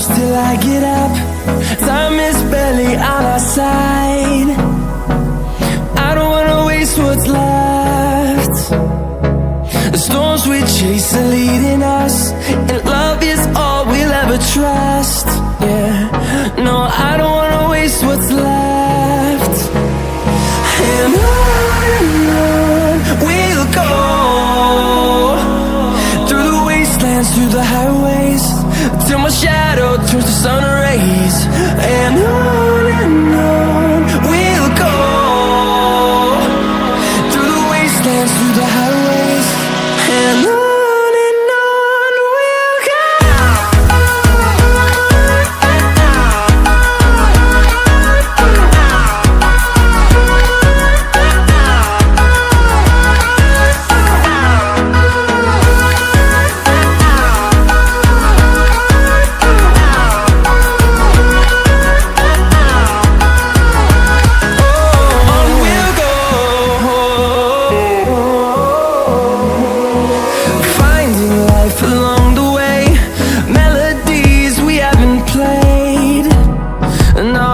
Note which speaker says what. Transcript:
Speaker 1: hours till I get up. Time is barely on our side. I don't wanna waste what's left. The storms we chase are leading us, and love is all we'll ever trust. Yeah, no, I don't wanna waste what's left. And on we'll go, through the wastelands, through the highways, till my shadow turns to sun rays. And on we'll go, through the wastelands, through the highways, and on we'll go. Along the way, melodies we haven't played. Now